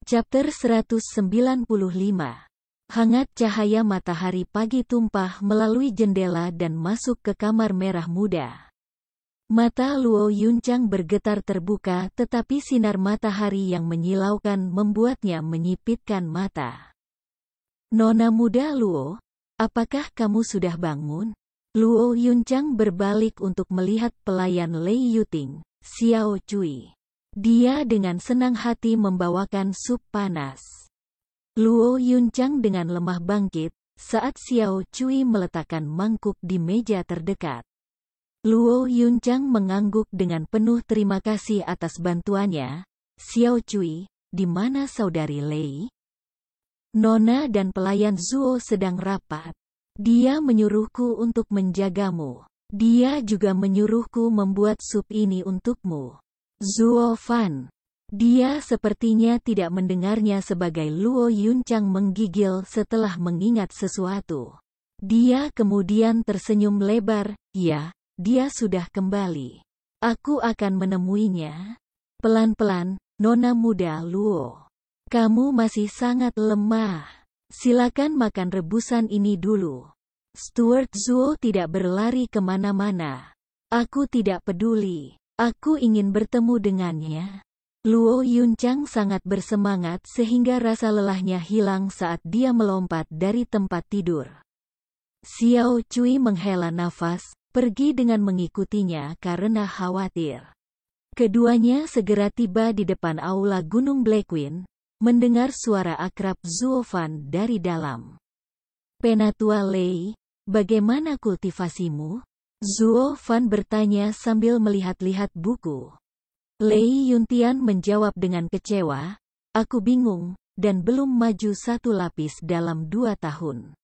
Chapter 195. Hangat cahaya matahari pagi tumpah melalui jendela dan masuk ke kamar merah muda. Mata Luo Yunchang bergetar terbuka, tetapi sinar matahari yang menyilaukan membuatnya menyipitkan mata. "Nona muda Luo, apakah kamu sudah bangun?" Luo Yunchang berbalik untuk melihat pelayan Lei Yuting, Xiao Cui. Dia dengan senang hati membawakan sup panas. Luo Yunchang dengan lemah bangkit, saat Xiao Cui meletakkan mangkuk di meja terdekat. Luo Yunchang mengangguk dengan penuh terima kasih atas bantuannya. "Xiao Cui, di mana saudari Lei?" "Nona dan pelayan Zuo sedang rapat. Dia menyuruhku untuk menjagamu. Dia juga menyuruhku membuat sup ini untukmu." Zuo Fan. Dia sepertinya tidak mendengarnya sebagai Luo Yunchang menggigil setelah mengingat sesuatu. Dia kemudian tersenyum lebar. "Ya, dia sudah kembali. Aku akan menemuinya." "Pelan-pelan, Nona muda Luo. Kamu masih sangat lemah. Silakan makan rebusan ini dulu." Steward Zuo tidak berlari kemana-mana. "Aku tidak peduli. Aku ingin bertemu dengannya." Luo Yunchang sangat bersemangat sehingga rasa lelahnya hilang saat dia melompat dari tempat tidur. Xiao Cui menghela nafas, pergi dengan mengikutinya karena khawatir. Keduanya segera tiba di depan aula Gunung Blackwing, mendengar suara akrab Zuo Fan dari dalam. "Penatua Lei, bagaimana kultivasimu?" Zuo Fan bertanya sambil melihat-lihat buku. Lei Yuntian menjawab dengan kecewa, "Aku bingung, dan belum maju satu lapis dalam 2 tahun.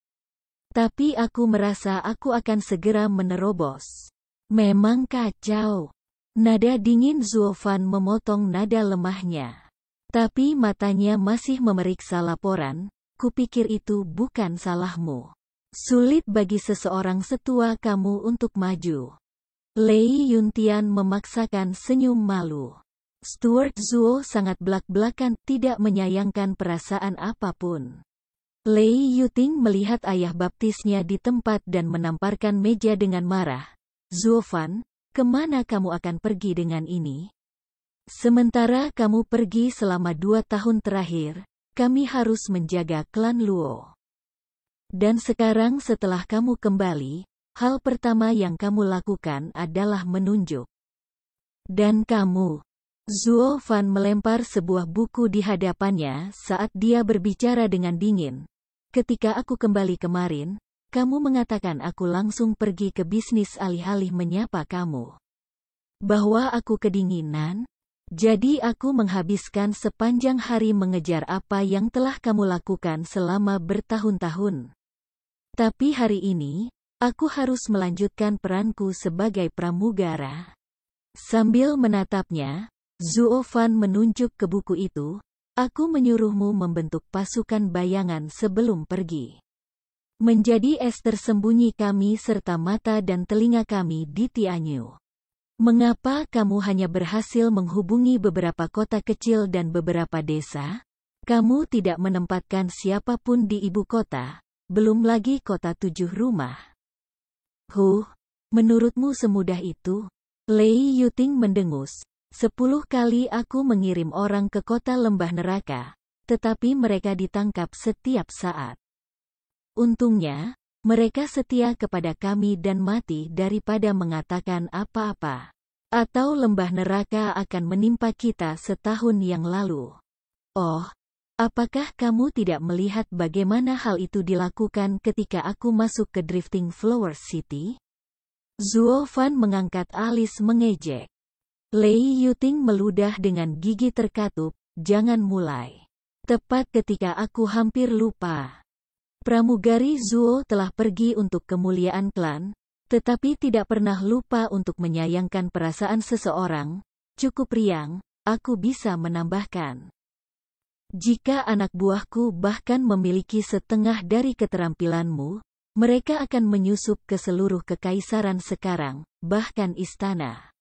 Tapi aku merasa aku akan segera menerobos." "Memang kacau." Nada dingin Zuo Fan memotong nada lemahnya. Tapi matanya masih memeriksa laporan. "Kupikir itu bukan salahmu. Sulit bagi seseorang setua kamu untuk maju." Lei Yuntian memaksakan senyum malu. Steward Zuo sangat belak-belakan, tidak menyayangkan perasaan apapun. Lei Yuting melihat ayah baptisnya di tempat dan menamparkan meja dengan marah. "Zuo Fan, kemana kamu akan pergi dengan ini? Sementara kamu pergi selama 2 tahun terakhir, kami harus menjaga klan Luo. Dan sekarang setelah kamu kembali, hal pertama yang kamu lakukan adalah menunjuk. Dan kamu..." Zuo Fan melempar sebuah buku di hadapannya saat dia berbicara dengan dingin. "Ketika aku kembali kemarin, kamu mengatakan aku langsung pergi ke bisnis alih-alih menyapa kamu. Bahwa aku kedinginan? Jadi aku menghabiskan sepanjang hari mengejar apa yang telah kamu lakukan selama bertahun-tahun. Tapi hari ini, aku harus melanjutkan peranku sebagai pramugara." Sambil menatapnya, Zuo Fan menunjuk ke buku itu. "Aku menyuruhmu membentuk pasukan bayangan sebelum pergi. Menjadi es tersembunyi kami serta mata dan telinga kami di Tianyu. Mengapa kamu hanya berhasil menghubungi beberapa kota kecil dan beberapa desa? Kamu tidak menempatkan siapapun di ibu kota, belum lagi kota 7 rumah. Menurutmu semudah itu?" Lei Yuting mendengus. 10 kali aku mengirim orang ke kota lembah neraka, tetapi mereka ditangkap setiap saat. Untungnya, mereka setia kepada kami dan mati daripada mengatakan apa-apa. Atau lembah neraka akan menimpa kita setahun yang lalu. Oh, apakah kamu tidak melihat bagaimana hal itu dilakukan ketika aku masuk ke Drifting Flower City?" Zuo Fan mengangkat alis mengejek. Lei Yuting meludah dengan gigi terkatup. "Jangan mulai. Tepat ketika aku hampir lupa. Pramugari Zuo telah pergi untuk kemuliaan klan, tetapi tidak pernah lupa untuk menyayangkan perasaan seseorang. Cukup riang, aku bisa menambahkan. Jika anak buahku bahkan memiliki setengah dari keterampilanmu, mereka akan menyusup ke seluruh kekaisaran sekarang, bahkan istana.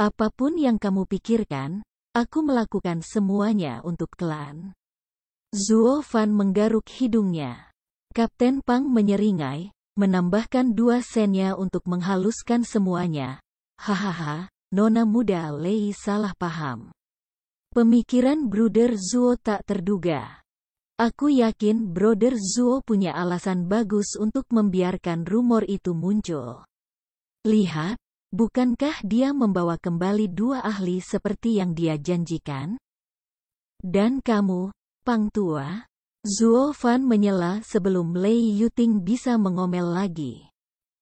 Apapun yang kamu pikirkan, Aku melakukan semuanya untuk klan. Zuo Fan menggaruk hidungnya. Kapten Pang menyeringai, menambahkan 2 sennya untuk menghaluskan semuanya. Hahaha, nona muda Lei salah paham. Pemikiran Bruder Zuo tak terduga. Aku yakin Brother Zuo punya alasan bagus untuk membiarkan rumor itu muncul. Lihat, bukankah dia membawa kembali 2 ahli seperti yang dia janjikan? Dan kamu, Pang tua? Zuo Fan menyela sebelum Lei Yuting bisa mengomel lagi.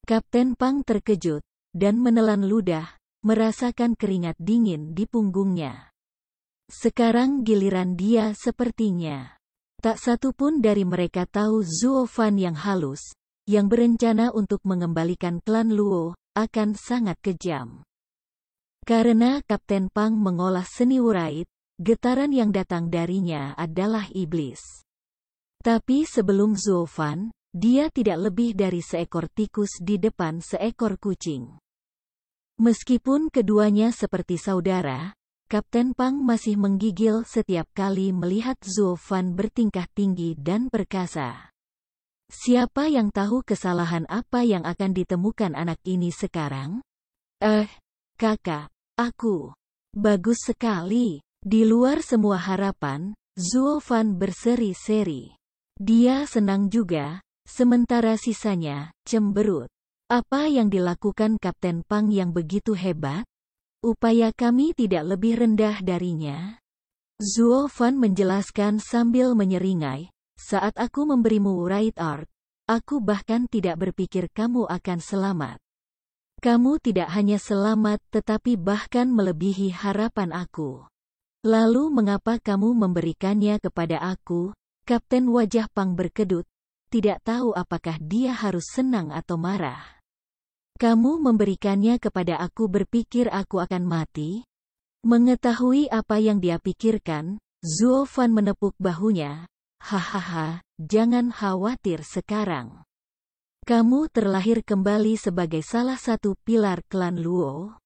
Kapten Pang terkejut, dan menelan ludah, merasakan keringat dingin di punggungnya. Sekarang giliran dia sepertinya. Tak satu pun dari mereka tahu Zuo Fan yang halus, yang berencana untuk mengembalikan klan Luo, akan sangat kejam. Karena Kapten Pang mengolah seni wurait, getaran yang datang darinya adalah iblis. Tapi sebelum Zuo Fan, dia tidak lebih dari seekor tikus di depan seekor kucing. Meskipun keduanya seperti saudara, Kapten Pang masih menggigil setiap kali melihat Zuo Fan bertingkah tinggi dan perkasa. Siapa yang tahu kesalahan apa yang akan ditemukan anak ini sekarang? Kakak, aku. Bagus sekali. Di luar semua harapan, Zuo Fan berseri-seri. Dia senang juga, sementara sisanya cemberut. Apa yang dilakukan Kapten Pang yang begitu hebat? Upaya kami tidak lebih rendah darinya. Zuo Fan menjelaskan sambil menyeringai, saat aku memberimu Right Art, aku bahkan tidak berpikir kamu akan selamat. Kamu tidak hanya selamat tetapi bahkan melebihi harapan aku. Lalu mengapa kamu memberikannya kepada aku? Kapten wajah Pang berkedut, tidak tahu apakah dia harus senang atau marah. Kamu memberikannya kepada aku berpikir aku akan mati? Mengetahui apa yang dia pikirkan, Zuo Fan menepuk bahunya. Hahaha, jangan khawatir sekarang. Kamu terlahir kembali sebagai salah satu pilar klan Luo.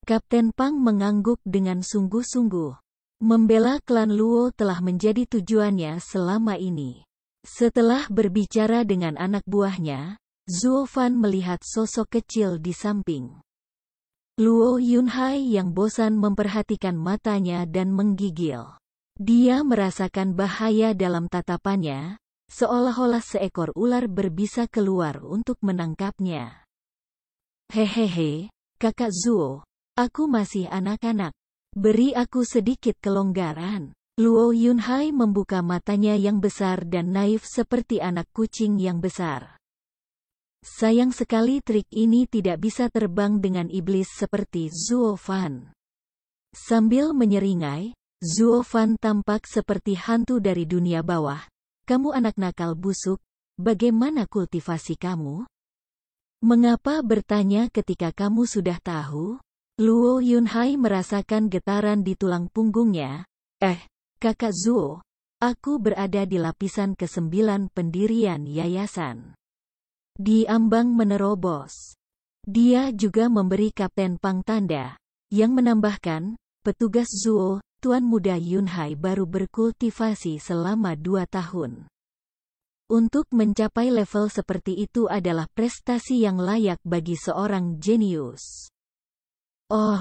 Kapten Pang mengangguk dengan sungguh-sungguh. Membela klan Luo telah menjadi tujuannya selama ini. Setelah berbicara dengan anak buahnya, Zuo Fan melihat sosok kecil di samping. Luo Yunhai yang bosan memperhatikan matanya dan menggigil. Dia merasakan bahaya dalam tatapannya, seolah-olah seekor ular berbisa keluar untuk menangkapnya. Hehehe, kakak Zuo, aku masih anak-anak. Beri aku sedikit kelonggaran. Luo Yunhai membuka matanya yang besar dan naif seperti anak kucing yang besar. Sayang sekali trik ini tidak bisa terbang dengan iblis seperti Zuo Fan. Sambil menyeringai, Zuo Fan tampak seperti hantu dari dunia bawah. Kamu anak nakal busuk, bagaimana kultivasi kamu? Mengapa bertanya ketika kamu sudah tahu? Luo Yunhai merasakan getaran di tulang punggungnya. Kakak Zuo, aku berada di lapisan ke-9 pendirian yayasan. Di ambang menerobos. Dia juga memberi Kapten Pang tanda, yang menambahkan, petugas Zuo, Tuan Muda Yunhai baru berkultivasi selama 2 tahun. Untuk mencapai level seperti itu adalah prestasi yang layak bagi seorang jenius. Oh,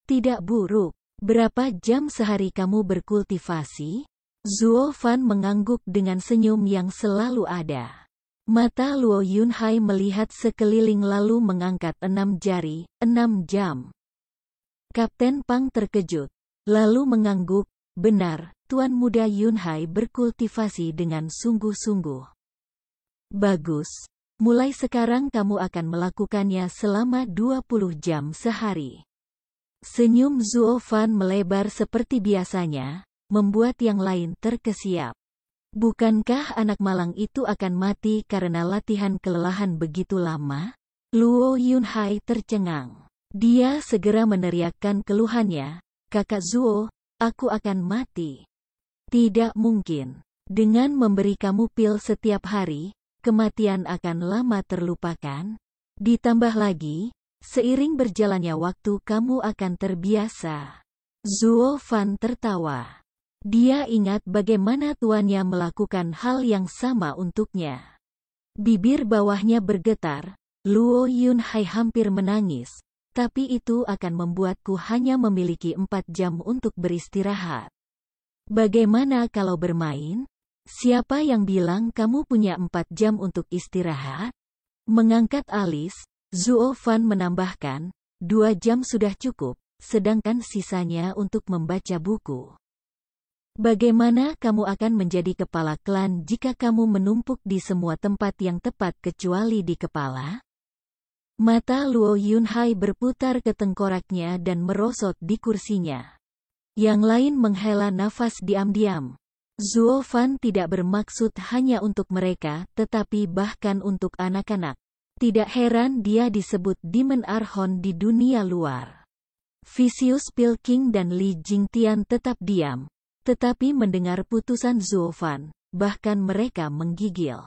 tidak buruk. Berapa jam sehari kamu berkultivasi? Zuo Fan mengangguk dengan senyum yang selalu ada. Mata Luo Yunhai melihat sekeliling lalu mengangkat 6 jari, 6 jam. Kapten Pang terkejut, lalu mengangguk, benar, Tuan Muda Yunhai berkultivasi dengan sungguh-sungguh. Bagus, mulai sekarang kamu akan melakukannya selama 20 jam sehari. Senyum Zuo Fan melebar seperti biasanya, membuat yang lain terkesiap. Bukankah anak malang itu akan mati karena latihan kelelahan begitu lama? Luo Yunhai tercengang. Dia segera meneriakkan keluhannya, kakak Zuo, aku akan mati. Tidak mungkin. Dengan memberi kamu pil setiap hari, kematian akan lama terlupakan. Ditambah lagi, seiring berjalannya waktu kamu akan terbiasa. Zuo Fan tertawa. Dia ingat bagaimana tuannya melakukan hal yang sama untuknya. Bibir bawahnya bergetar, Luo Yunhai hampir menangis, tapi itu akan membuatku hanya memiliki 4 jam untuk beristirahat. Bagaimana kalau bermain? Siapa yang bilang kamu punya 4 jam untuk istirahat? Mengangkat alis, Zuo Fan menambahkan, 2 jam sudah cukup, sedangkan sisanya untuk membaca buku. Bagaimana kamu akan menjadi kepala klan jika kamu menumpuk di semua tempat yang tepat kecuali di kepala? Mata Luo Yunhai berputar ke tengkoraknya dan merosot di kursinya. Yang lain menghela nafas diam-diam. Zuo Fan tidak bermaksud hanya untuk mereka, tetapi bahkan untuk anak-anak. Tidak heran dia disebut Demon Archon di dunia luar. Vicious Pilking dan Li Jingtian tetap diam, tetapi mendengar putusan Zuo Fan, bahkan mereka menggigil.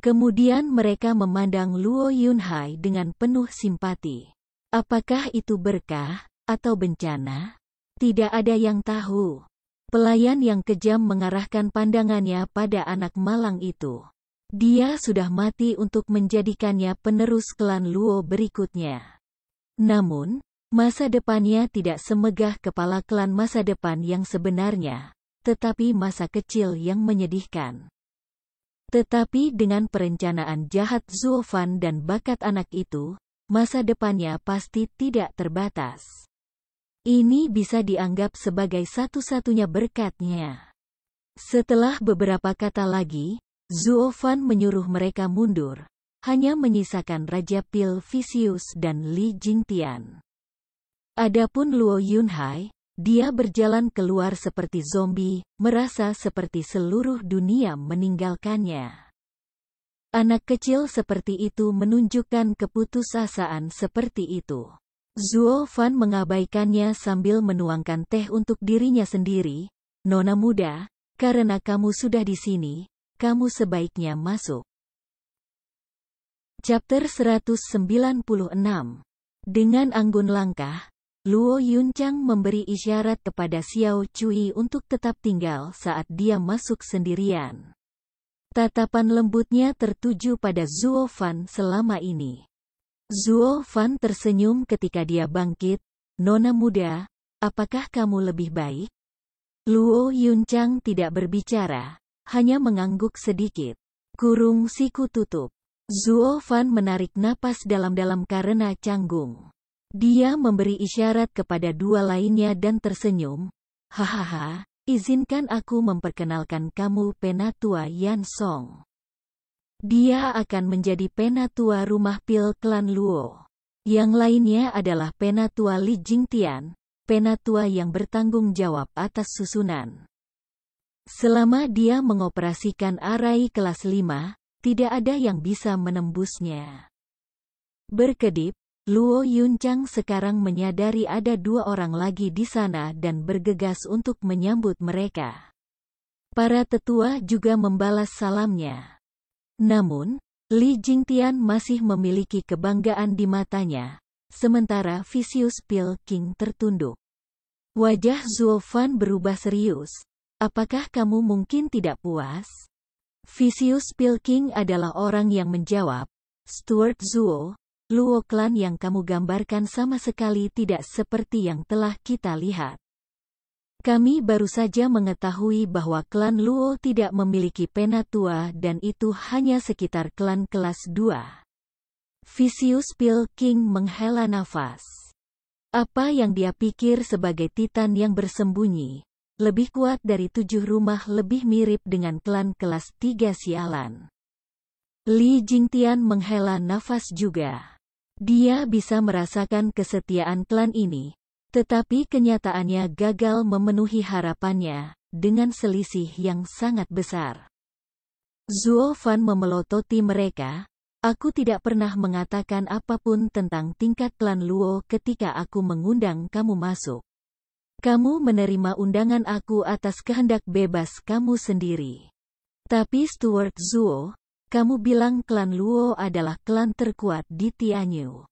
Kemudian mereka memandang Luo Yunhai dengan penuh simpati. Apakah itu berkah, atau bencana? Tidak ada yang tahu. Pelayan yang kejam mengarahkan pandangannya pada anak malang itu. Dia sudah mati untuk menjadikannya penerus klan Luo berikutnya. Namun, masa depannya tidak semegah kepala klan masa depan yang sebenarnya, tetapi masa kecil yang menyedihkan. Tetapi dengan perencanaan jahat Zuo Fan dan bakat anak itu, masa depannya pasti tidak terbatas. Ini bisa dianggap sebagai satu-satunya berkatnya. Setelah beberapa kata lagi, Zuo Fan menyuruh mereka mundur, hanya menyisakan Raja Pil Vicious dan Li Jingtian. Adapun Luo Yunhai, dia berjalan keluar seperti zombie, merasa seperti seluruh dunia meninggalkannya. Anak kecil seperti itu menunjukkan keputusasaan seperti itu. Zuo Fan mengabaikannya sambil menuangkan teh untuk dirinya sendiri. Nona muda, karena kamu sudah di sini, kamu sebaiknya masuk. Chapter 196. Dengan anggun langkah, Luo Yunchang memberi isyarat kepada Xiao Cui untuk tetap tinggal saat dia masuk sendirian. Tatapan lembutnya tertuju pada Zuo Fan selama ini. Zuo Fan tersenyum ketika dia bangkit. Nona muda, apakah kamu lebih baik? Luo Yunchang tidak berbicara, hanya mengangguk sedikit. Kurung siku tutup. Zuo Fan menarik napas dalam-dalam karena canggung. Dia memberi isyarat kepada dua lainnya dan tersenyum. Hahaha, izinkan aku memperkenalkan kamu Penatua Yan Song. Dia akan menjadi Penatua rumah Pil klan Luo. Yang lainnya adalah Penatua Li Jingtian, Penatua yang bertanggung jawab atas susunan. Selama dia mengoperasikan arai kelas 5, tidak ada yang bisa menembusnya. Berkedip, Luo Yunchang sekarang menyadari ada 2 orang lagi di sana dan bergegas untuk menyambut mereka. Para tetua juga membalas salamnya. Namun, Li Jingtian masih memiliki kebanggaan di matanya, sementara Vicious Pilking tertunduk. Wajah Zuo Fan berubah serius. Apakah kamu mungkin tidak puas? Vicious Pilking adalah orang yang menjawab, Stuart Zuo, Luo klan yang kamu gambarkan sama sekali tidak seperti yang telah kita lihat. Kami baru saja mengetahui bahwa klan Luo tidak memiliki penatua dan itu hanya sekitar klan kelas 2. Vicious Pilking menghela nafas. Apa yang dia pikir sebagai Titan yang bersembunyi, lebih kuat dari 7 rumah lebih mirip dengan klan kelas 3 sialan. Li Jingtian menghela nafas juga. Dia bisa merasakan kesetiaan klan ini, tetapi kenyataannya gagal memenuhi harapannya, dengan selisih yang sangat besar. Zuo Fan memelototi mereka. Aku tidak pernah mengatakan apapun tentang tingkat klan Luo ketika aku mengundang kamu masuk. Kamu menerima undangan aku atas kehendak bebas kamu sendiri. Tapi Stuart Zuo, kamu bilang klan Luo adalah klan terkuat di Tianyu.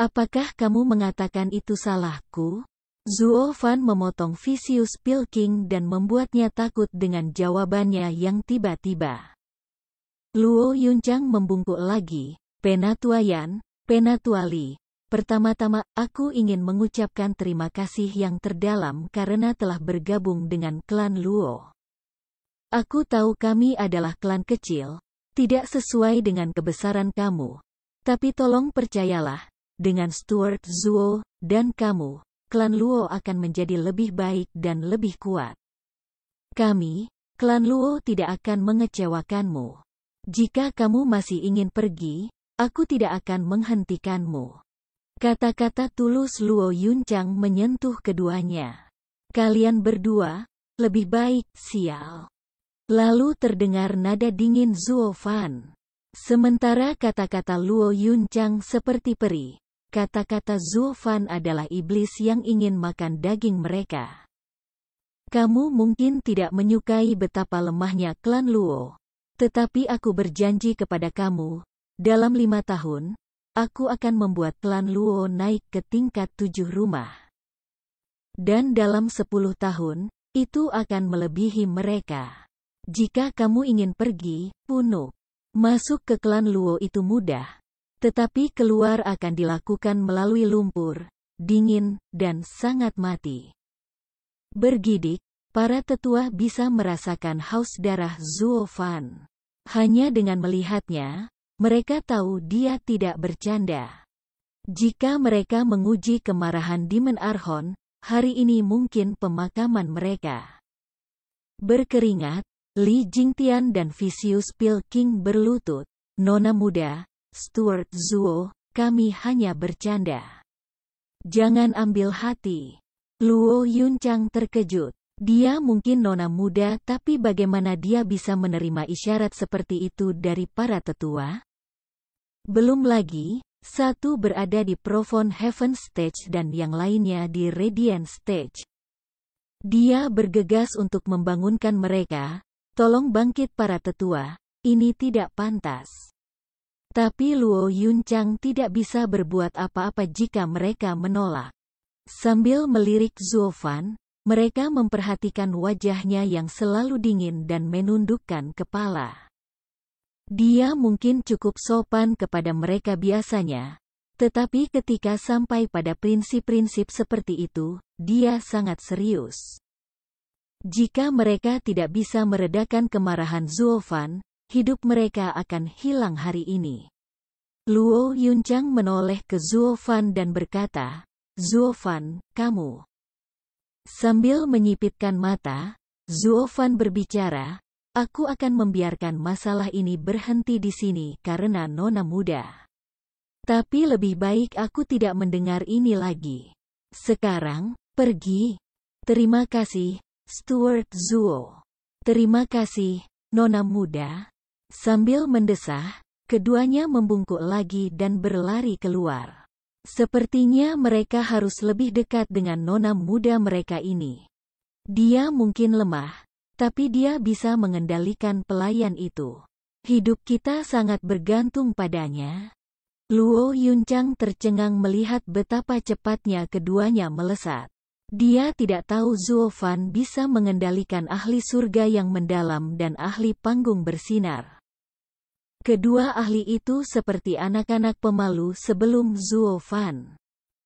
Apakah kamu mengatakan itu salahku? Zuo Fan memotong Vicious Pilking dan membuatnya takut dengan jawabannya yang tiba-tiba. Luo Yunchang membungkuk lagi. Penatua Yan, Penatua Li. Pertama-tama, aku ingin mengucapkan terima kasih yang terdalam karena telah bergabung dengan klan Luo. Aku tahu kami adalah klan kecil, tidak sesuai dengan kebesaran kamu. Tapi tolong percayalah, dengan Stuart Zuo dan kamu, klan Luo akan menjadi lebih baik dan lebih kuat. Kami, klan Luo tidak akan mengecewakanmu. Jika kamu masih ingin pergi, aku tidak akan menghentikanmu. Kata-kata tulus Luo Yunchang menyentuh keduanya. Kalian berdua, lebih baik, sial. Lalu terdengar nada dingin Zuo Fan. Sementara kata-kata Luo Yunchang seperti peri, kata-kata Zuo Fan adalah iblis yang ingin makan daging mereka. Kamu mungkin tidak menyukai betapa lemahnya klan Luo. Tetapi aku berjanji kepada kamu, dalam 5 tahun, aku akan membuat klan Luo naik ke tingkat 7 rumah. Dan dalam 10 tahun, itu akan melebihi mereka. Jika kamu ingin pergi, punuk. Masuk ke klan Luo itu mudah. Tetapi keluar akan dilakukan melalui lumpur, dingin, dan sangat mati. Bergidik, para tetua bisa merasakan haus darah Zuo Fan. Hanya dengan melihatnya, mereka tahu dia tidak bercanda. Jika mereka menguji kemarahan Demon Archon, hari ini mungkin pemakaman mereka. Berkeringat, Li Jingtian dan Vicious Pilking berlutut. Nona muda, Stuart Zuo, kami hanya bercanda. Jangan ambil hati. Luo Yunchang terkejut. Dia mungkin nona muda, tapi bagaimana dia bisa menerima isyarat seperti itu dari para tetua? Belum lagi, satu berada di Profound Heaven Stage dan yang lainnya di Radiant Stage. Dia bergegas untuk membangunkan mereka. Tolong bangkit para tetua, ini tidak pantas. Tapi Luo Yunchang tidak bisa berbuat apa-apa jika mereka menolak. Sambil melirik Zuo Fan, mereka memperhatikan wajahnya yang selalu dingin dan menundukkan kepala. Dia mungkin cukup sopan kepada mereka biasanya, tetapi ketika sampai pada prinsip-prinsip seperti itu, dia sangat serius. Jika mereka tidak bisa meredakan kemarahan Zuo Fan, hidup mereka akan hilang hari ini. Luo Yunchang menoleh ke Zuo Fan dan berkata, Zuo Fan, kamu. Sambil menyipitkan mata, Zuo Fan berbicara, aku akan membiarkan masalah ini berhenti di sini karena nona muda. Tapi lebih baik aku tidak mendengar ini lagi. Sekarang, pergi. Terima kasih, Stuart Zuo. Terima kasih, nona muda. Sambil mendesah, keduanya membungkuk lagi dan berlari keluar. Sepertinya mereka harus lebih dekat dengan nona muda mereka ini. Dia mungkin lemah, tapi dia bisa mengendalikan pelayan itu. Hidup kita sangat bergantung padanya. Luo Yunchang tercengang melihat betapa cepatnya keduanya melesat. Dia tidak tahu Zuo Fan bisa mengendalikan ahli surga yang mendalam dan ahli panggung bersinar. Kedua ahli itu seperti anak-anak pemalu sebelum Zuo Fan.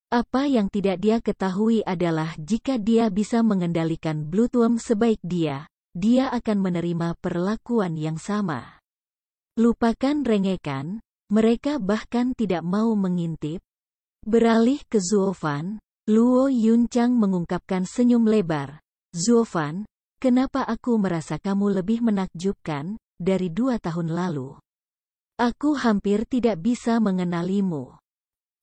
Apa yang tidak dia ketahui adalah jika dia bisa mengendalikan Bloodworm sebaik dia akan menerima perlakuan yang sama. Lupakan rengekan, mereka bahkan tidak mau mengintip. Beralih ke Zuo Fan, Luo Yunchang mengungkapkan senyum lebar. Zuo Fan, kenapa aku merasa kamu lebih menakjubkan dari 2 tahun lalu? Aku hampir tidak bisa mengenalimu.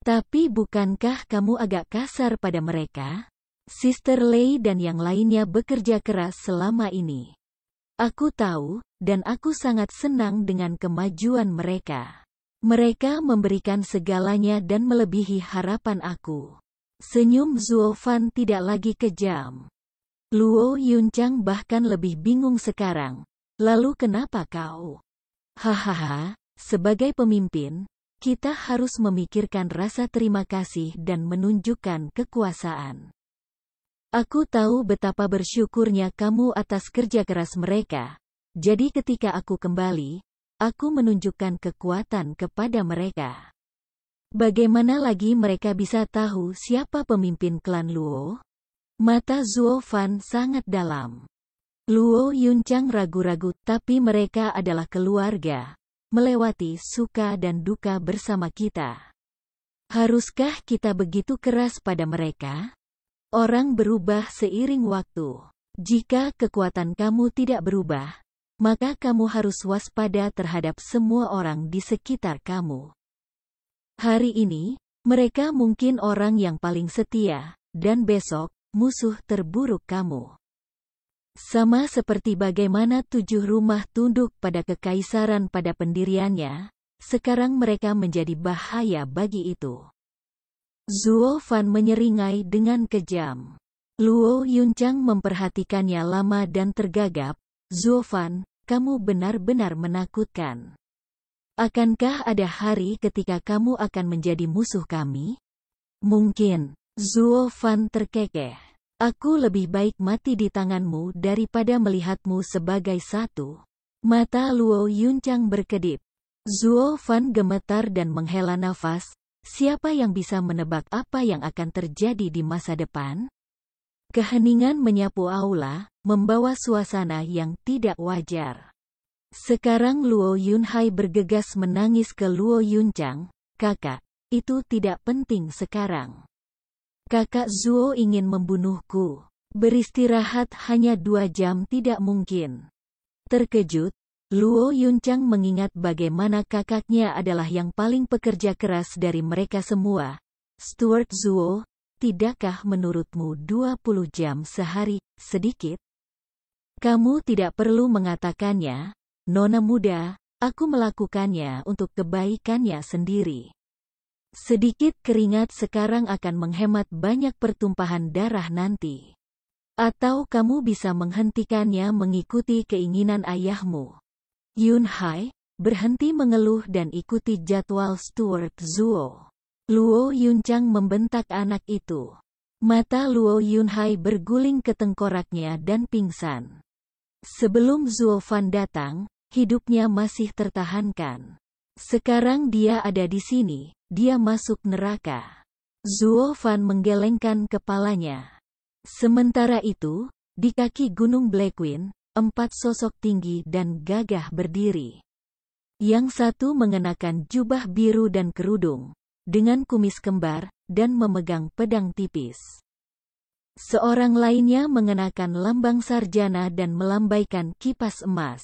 Tapi bukankah kamu agak kasar pada mereka? Sister Lei dan yang lainnya bekerja keras selama ini. Aku tahu, dan aku sangat senang dengan kemajuan mereka. Mereka memberikan segalanya dan melebihi harapan aku. Senyum Zuo Fan tidak lagi kejam. Luo Yunchang bahkan lebih bingung sekarang. Lalu kenapa kau? Hahaha, sebagai pemimpin, kita harus memikirkan rasa terima kasih dan menunjukkan kekuasaan. Aku tahu betapa bersyukurnya kamu atas kerja keras mereka. Jadi ketika aku kembali, aku menunjukkan kekuatan kepada mereka. Bagaimana lagi mereka bisa tahu siapa pemimpin klan Luo? Mata Zuo Fan sangat dalam. Luo Yunchang ragu-ragu, tapi mereka adalah keluarga, melewati suka dan duka bersama kita. Haruskah kita begitu keras pada mereka? Orang berubah seiring waktu. Jika kekuatan kamu tidak berubah, maka kamu harus waspada terhadap semua orang di sekitar kamu. Hari ini, mereka mungkin orang yang paling setia, dan besok, musuh terburuk kamu. Sama seperti bagaimana 7 rumah tunduk pada kekaisaran pada pendiriannya, sekarang mereka menjadi bahaya bagi itu. Zuo Fan menyeringai dengan kejam. Luo Yunchang memperhatikannya lama dan tergagap. Zuo Fan, kamu benar-benar menakutkan. Akankah ada hari ketika kamu akan menjadi musuh kami? Mungkin. Zuo Fan terkekeh. Aku lebih baik mati di tanganmu daripada melihatmu sebagai satu. Mata Luo Yunchang berkedip. Zuo Fan gemetar dan menghela nafas. Siapa yang bisa menebak apa yang akan terjadi di masa depan? Keheningan menyapu aula, membawa suasana yang tidak wajar. Sekarang Luo Yunhai bergegas menangis ke Luo Yunchang. Kakak, itu tidak penting sekarang. Kakak Zuo ingin membunuhku. Beristirahat hanya 2 jam tidak mungkin. Terkejut, Luo Yunchang mengingat bagaimana kakaknya adalah yang paling pekerja keras dari mereka semua. Stuart Zuo, tidakkah menurutmu 20 jam sehari sedikit? Kamu tidak perlu mengatakannya, Nona muda, aku melakukannya untuk kebaikannya sendiri. Sedikit keringat sekarang akan menghemat banyak pertumpahan darah nanti. Atau kamu bisa menghentikannya mengikuti keinginan ayahmu. Yunhai, berhenti mengeluh dan ikuti jadwal Stuart Zuo. Luo Yunchang membentak anak itu. Mata Luo Yunhai berguling ke tengkoraknya dan pingsan. Sebelum Zuo Fan datang, hidupnya masih tertahankan. Sekarang dia ada di sini, dia masuk neraka. Zuo Fan menggelengkan kepalanya. Sementara itu, di kaki Gunung Blackwing, 4 sosok tinggi dan gagah berdiri. Yang satu mengenakan jubah biru dan kerudung, dengan kumis kembar, dan memegang pedang tipis. Seorang lainnya mengenakan lambang sarjana dan melambaikan kipas emas.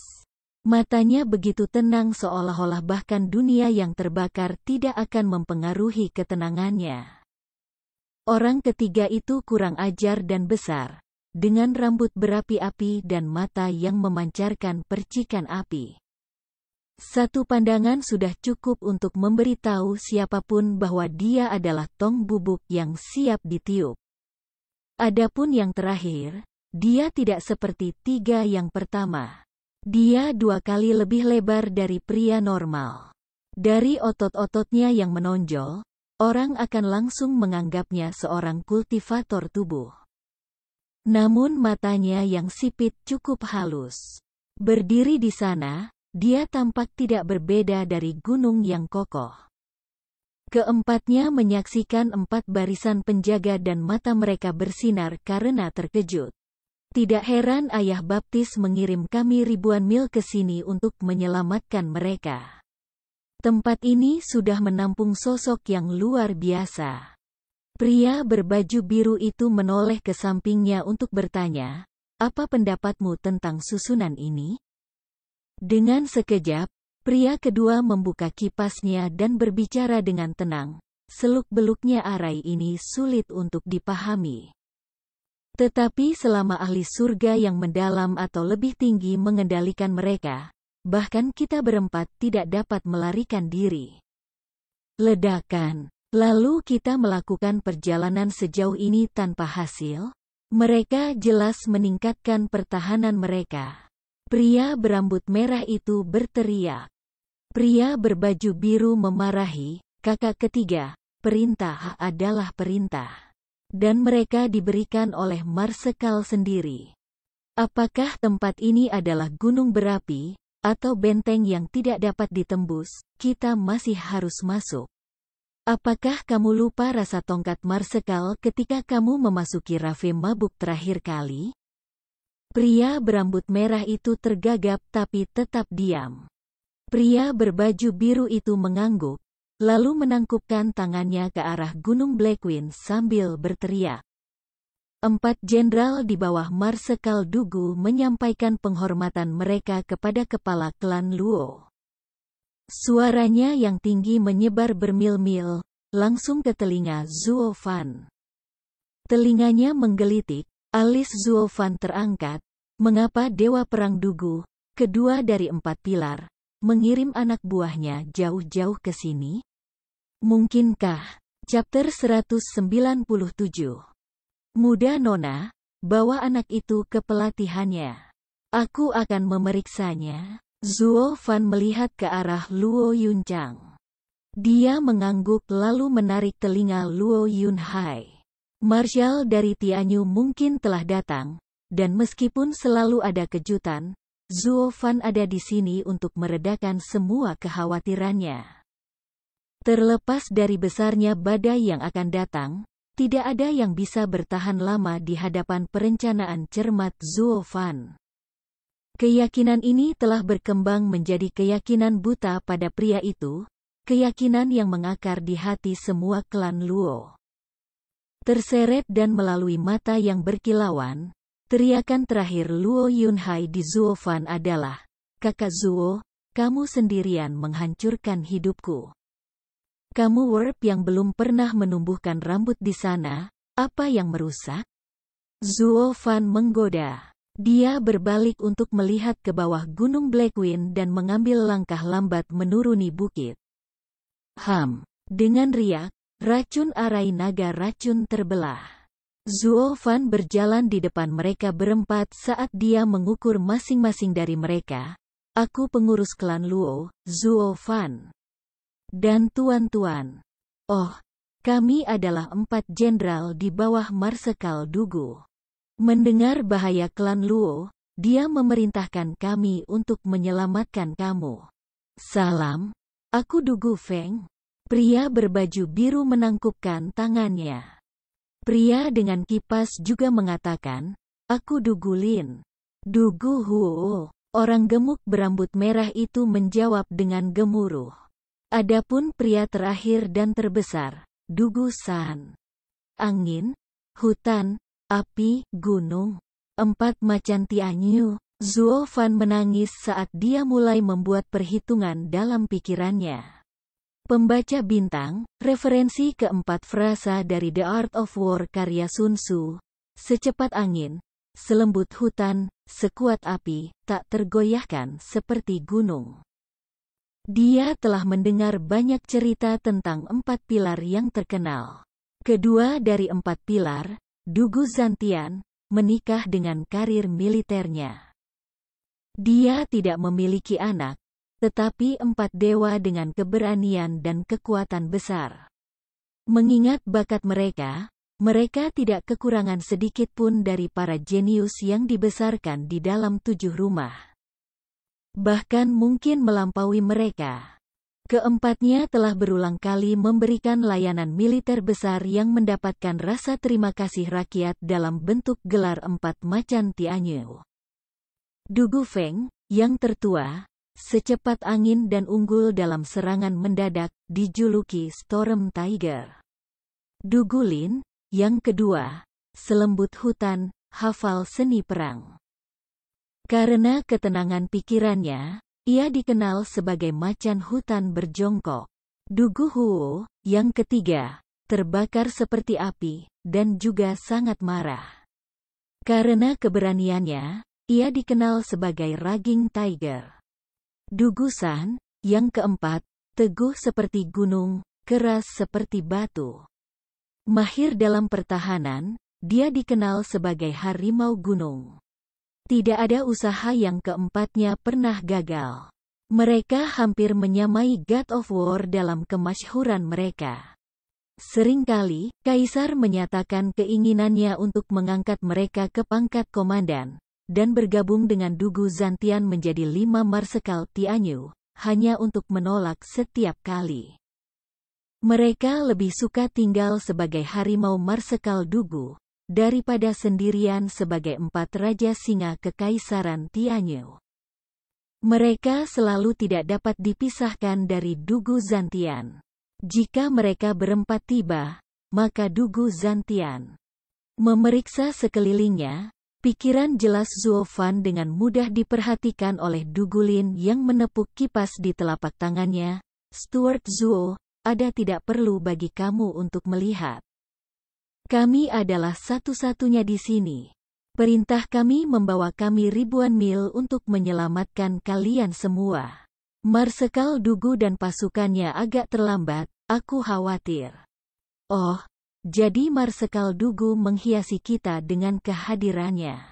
Matanya begitu tenang seolah-olah bahkan dunia yang terbakar tidak akan mempengaruhi ketenangannya. Orang ketiga itu kurang ajar dan besar, dengan rambut berapi-api dan mata yang memancarkan percikan api. Satu pandangan sudah cukup untuk memberitahu siapapun bahwa dia adalah tong bubuk yang siap ditiup. Adapun yang terakhir, dia tidak seperti 3 yang pertama. Dia 2 kali lebih lebar dari pria normal. Dari otot-ototnya yang menonjol, orang akan langsung menganggapnya seorang kultivator tubuh. Namun matanya yang sipit cukup halus. Berdiri di sana, dia tampak tidak berbeda dari gunung yang kokoh. Keempatnya menyaksikan 4 barisan penjaga dan mata mereka bersinar karena terkejut. Tidak heran ayah baptis mengirim kami ribuan mil ke sini untuk menyelamatkan mereka. Tempat ini sudah menampung sosok yang luar biasa. Pria berbaju biru itu menoleh ke sampingnya untuk bertanya, apa pendapatmu tentang susunan ini? Dengan sekejap, pria kedua membuka kipasnya dan berbicara dengan tenang. Seluk-beluknya arai ini sulit untuk dipahami. Tetapi selama ahli surga yang mendalam atau lebih tinggi mengendalikan mereka, bahkan kita berempat tidak dapat melarikan diri. Ledakan. Lalu kita melakukan perjalanan sejauh ini tanpa hasil? Mereka jelas meningkatkan pertahanan mereka. Pria berambut merah itu berteriak. Pria berbaju biru memarahi, kakak ketiga, perintah adalah perintah. dan mereka diberikan oleh Marsekal sendiri. Apakah tempat ini adalah gunung berapi, atau benteng yang tidak dapat ditembus? Kita masih harus masuk. Apakah kamu lupa rasa tongkat Marsekal ketika kamu memasuki Rafe Mabuk terakhir kali? Pria berambut merah itu tergagap tapi tetap diam. Pria berbaju biru itu mengangguk, lalu menangkupkan tangannya ke arah Gunung Blackwing sambil berteriak. 4 jenderal di bawah Marsekal Dugu menyampaikan penghormatan mereka kepada kepala klan Luo. Suaranya yang tinggi menyebar bermil-mil, langsung ke telinga Zuo Fan. Telinganya menggelitik, alis Zuo Fan terangkat. Mengapa Dewa Perang Dugu, kedua dari 4 pilar, mengirim anak buahnya jauh-jauh ke sini? Mungkinkah? Chapter 197. Muda Nona, bawa anak itu ke pelatihannya. Aku akan memeriksanya. Zuo Fan melihat ke arah Luo Yuncang. Dia mengangguk lalu menarik telinga Luo Yunhai. Marshal dari Tianyu mungkin telah datang, dan meskipun selalu ada kejutan, Zuo Fan ada di sini untuk meredakan semua kekhawatirannya. Terlepas dari besarnya badai yang akan datang, tidak ada yang bisa bertahan lama di hadapan perencanaan cermat Zuo Fan. Keyakinan ini telah berkembang menjadi keyakinan buta pada pria itu, keyakinan yang mengakar di hati semua klan Luo. Terseret dan melalui mata yang berkilauan, teriakan terakhir Luo Yunhai di Zuo Fan adalah, "Kakak Zuo, kamu sendirian menghancurkan hidupku. Kamu warp yang belum pernah menumbuhkan rambut di sana, apa yang merusak?" Zuo Fan menggoda. Dia berbalik untuk melihat ke bawah Gunung Blackwing dan mengambil langkah lambat menuruni bukit. Dengan riak, racun arai naga racun terbelah. Zuo Fan berjalan di depan mereka berempat saat dia mengukur masing-masing dari mereka. Aku pengurus klan Luo, Zuo Fan. Dan tuan-tuan. Oh, kami adalah 4 jenderal di bawah Marsekal Dugu. Mendengar bahaya klan Luo, dia memerintahkan kami untuk menyelamatkan kamu. Salam, aku Dugu Feng. Pria berbaju biru menangkupkan tangannya. Pria dengan kipas juga mengatakan, aku Dugu Lin. Dugu Huo. Orang gemuk berambut merah itu menjawab dengan gemuruh. Adapun pria terakhir dan terbesar, Dugu San. Angin, hutan, api, gunung, 4 macan Tianyu. Zuo Fan menangis saat dia mulai membuat perhitungan dalam pikirannya. Pembaca bintang, referensi keempat frasa dari The Art of War karya Sun Tzu. Secepat angin, selembut hutan, sekuat api, tak tergoyahkan seperti gunung. Dia telah mendengar banyak cerita tentang 4 pilar yang terkenal. Kedua dari 4 pilar, Dugu Zantian, menikah dengan karir militernya. Dia tidak memiliki anak, tetapi 4 dewa dengan keberanian dan kekuatan besar. Mengingat bakat mereka, mereka tidak kekurangan sedikit pun dari para jenius yang dibesarkan di dalam 7 rumah. Bahkan mungkin melampaui mereka. Keempatnya telah berulang kali memberikan layanan militer besar yang mendapatkan rasa terima kasih rakyat dalam bentuk gelar 4 macan Tianyu. Dugu Feng, yang tertua, secepat angin dan unggul dalam serangan mendadak, dijuluki Storm Tiger. Dugu Lin, yang kedua, selembut hutan, hafal seni perang. Karena ketenangan pikirannya, ia dikenal sebagai macan hutan berjongkok. Dugu Huo, yang ketiga, terbakar seperti api, dan juga sangat marah. Karena keberaniannya, ia dikenal sebagai Raging Tiger. Dugu San, yang keempat, teguh seperti gunung, keras seperti batu. Mahir dalam pertahanan, dia dikenal sebagai harimau gunung. Tidak ada usaha yang keempatnya pernah gagal. Mereka hampir menyamai God of War dalam kemasyhuran mereka. Seringkali, Kaisar menyatakan keinginannya untuk mengangkat mereka ke pangkat komandan, dan bergabung dengan Dugu Zantian menjadi 5 Marsekal Tianyu, hanya untuk menolak setiap kali. Mereka lebih suka tinggal sebagai harimau Marsekal Dugu, daripada sendirian sebagai 4 Raja Singa Kekaisaran Tianyu. Mereka selalu tidak dapat dipisahkan dari Dugu Zantian. Jika mereka berempat tiba, maka Dugu Zantian memeriksa sekelilingnya. Pikiran jelas Zuo Fan dengan mudah diperhatikan oleh Dugu Lin yang menepuk kipas di telapak tangannya. Stuart Zuo, ada tidak perlu bagi kamu untuk melihat. Kami adalah satu-satunya di sini. Perintah kami membawa kami ribuan mil untuk menyelamatkan kalian semua. Marsekal Dugu dan pasukannya agak terlambat, aku khawatir. Oh, jadi Marsekal Dugu menghiasi kita dengan kehadirannya.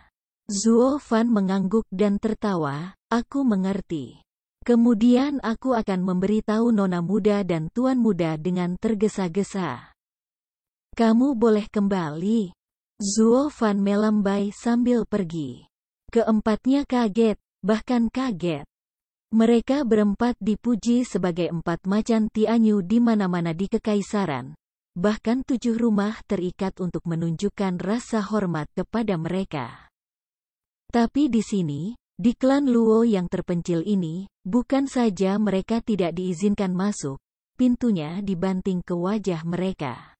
Zuo Fan mengangguk dan tertawa, aku mengerti. Kemudian aku akan memberitahu Nona Muda dan Tuan Muda dengan tergesa-gesa. Kamu boleh kembali. Zuo Fan melambai sambil pergi. Keempatnya kaget, bahkan kaget. Mereka berempat dipuji sebagai 4 macan Tianyu di mana-mana di Kekaisaran. Bahkan 7 rumah terikat untuk menunjukkan rasa hormat kepada mereka. Tapi di sini, di klan Luo yang terpencil ini, bukan saja mereka tidak diizinkan masuk, pintunya dibanting ke wajah mereka.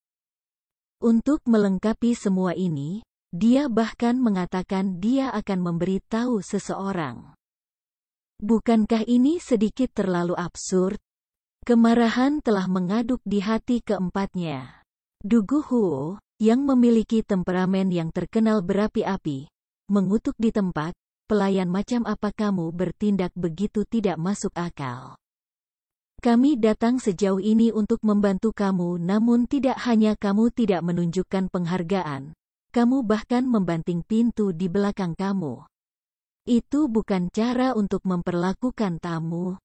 Untuk melengkapi semua ini, dia bahkan mengatakan dia akan memberitahu seseorang. Bukankah ini sedikit terlalu absurd? Kemarahan telah mengaduk di hati keempatnya. Dugu Huo, yang memiliki temperamen yang terkenal berapi-api, mengutuk di tempat, pelayan macam apa kamu bertindak begitu tidak masuk akal. Kami datang sejauh ini untuk membantu kamu, namun tidak hanya kamu tidak menunjukkan penghargaan, kamu bahkan membanting pintu di belakang kamu. Itu bukan cara untuk memperlakukan tamu.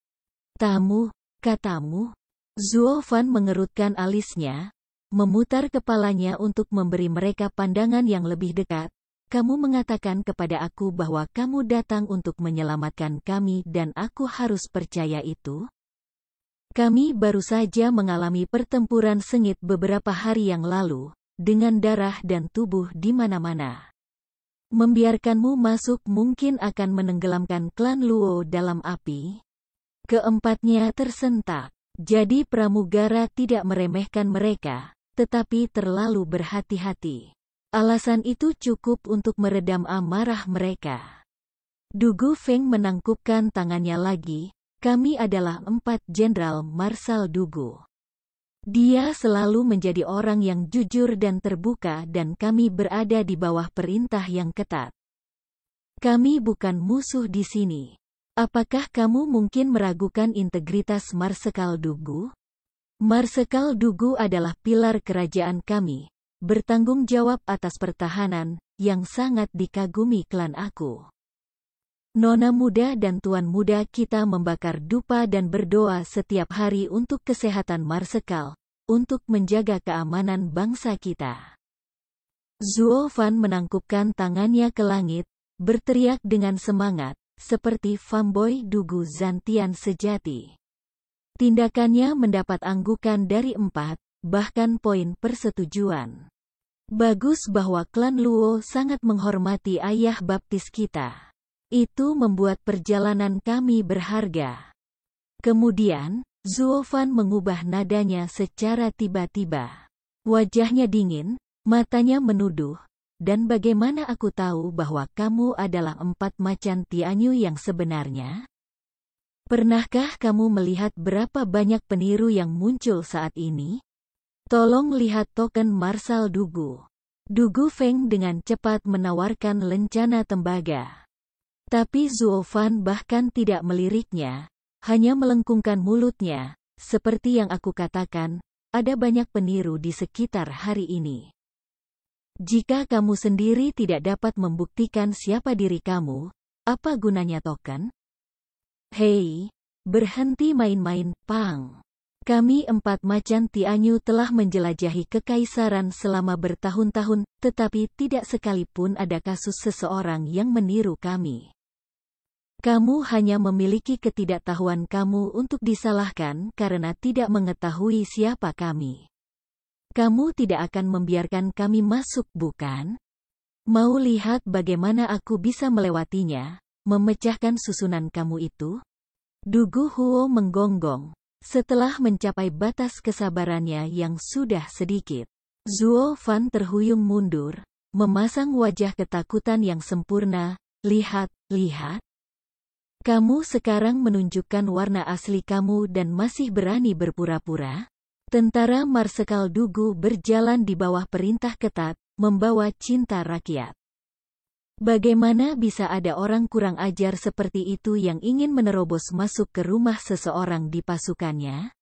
Tamu, katamu? Zuo Fan mengerutkan alisnya, memutar kepalanya untuk memberi mereka pandangan yang lebih dekat. Kamu mengatakan kepada aku bahwa kamu datang untuk menyelamatkan kami dan aku harus percaya itu? Kami baru saja mengalami pertempuran sengit beberapa hari yang lalu, dengan darah dan tubuh di mana-mana. Membiarkanmu masuk mungkin akan menenggelamkan klan Luo dalam api. Keempatnya tersentak. Jadi pramugara tidak meremehkan mereka, tetapi terlalu berhati-hati. Alasan itu cukup untuk meredam amarah mereka. Dugu Feng menangkupkan tangannya lagi. Kami adalah 4 Jenderal Marsal Dugu. Dia selalu menjadi orang yang jujur dan terbuka dan kami berada di bawah perintah yang ketat. Kami bukan musuh di sini. Apakah kamu mungkin meragukan integritas Marsekal Dugu? Marsekal Dugu adalah pilar kerajaan kami, bertanggung jawab atas pertahanan, yang sangat dikagumi klan aku. Nona Muda dan Tuan Muda kita membakar dupa dan berdoa setiap hari untuk kesehatan Marsekal, untuk menjaga keamanan bangsa kita. Zuo Fan menangkupkan tangannya ke langit, berteriak dengan semangat, seperti fanboy Dugu Zantian sejati. Tindakannya mendapat anggukan dari 4, bahkan poin persetujuan. Bagus bahwa klan Luo sangat menghormati ayah baptis kita. Itu membuat perjalanan kami berharga. Kemudian, Zuo Fan mengubah nadanya secara tiba-tiba. Wajahnya dingin, matanya menuduh, dan bagaimana aku tahu bahwa kamu adalah 4 macan Tianyu yang sebenarnya? Pernahkah kamu melihat berapa banyak peniru yang muncul saat ini? Tolong lihat token Marsal Dugu. Dugu Feng dengan cepat menawarkan lencana tembaga. Tapi Zuo Fan bahkan tidak meliriknya, hanya melengkungkan mulutnya, seperti yang aku katakan, ada banyak peniru di sekitar hari ini. Jika kamu sendiri tidak dapat membuktikan siapa diri kamu, apa gunanya token? Hei, berhenti main-main, Pang. Kami 4 macan Tianyu telah menjelajahi kekaisaran selama bertahun-tahun, tetapi tidak sekalipun ada kasus seseorang yang meniru kami. Kamu hanya memiliki ketidaktahuan kamu untuk disalahkan karena tidak mengetahui siapa kami. Kamu tidak akan membiarkan kami masuk, bukan? Mau lihat bagaimana aku bisa melewatinya, memecahkan susunan kamu itu? Dugu Huo menggonggong. Setelah mencapai batas kesabarannya yang sudah sedikit, Zuo Fan terhuyung mundur, memasang wajah ketakutan yang sempurna. Lihat, lihat. Kamu sekarang menunjukkan warna asli kamu dan masih berani berpura-pura? Tentara Marsekal Dugu berjalan di bawah perintah ketat, membawa cinta rakyat. Bagaimana bisa ada orang kurang ajar seperti itu yang ingin menerobos masuk ke rumah seseorang di pasukannya?